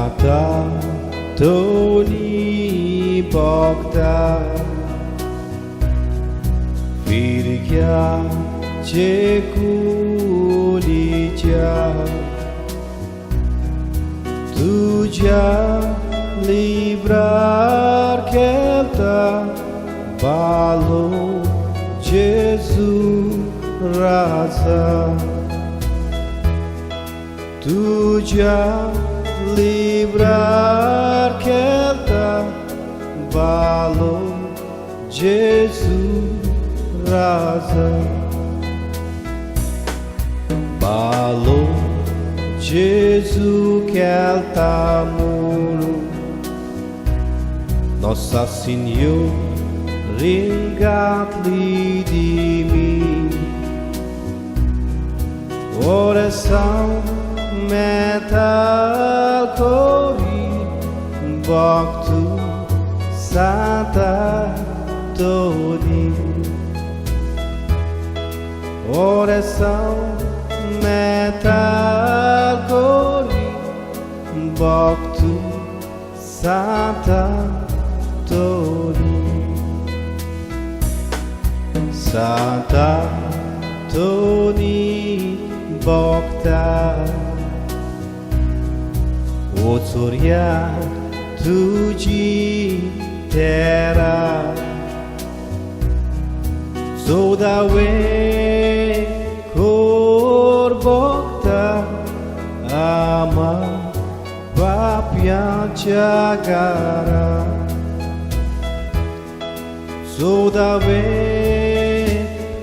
Sata Tony Bogda Virgya Cekulica Tuja livrar kelta Balo Jesus rasa Tuja livrar kelta Balo Jesus rasa Balo Jesus kelta mulu Nossa Senhora ringat-lhe de mim Oração metal cori Bhaktu Santa Tori Oração metal cori Bhaktu Santa Tori Santa Tony Bhakta O Surya Tuji Tera Sodawe Kor Bhakta Ama Papya Jagara Sodawe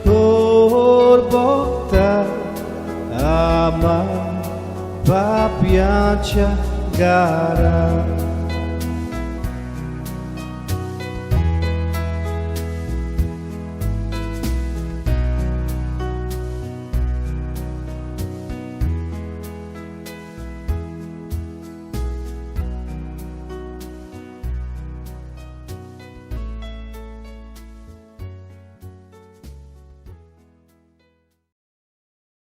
Kor Bhakta Ama Papya Jagara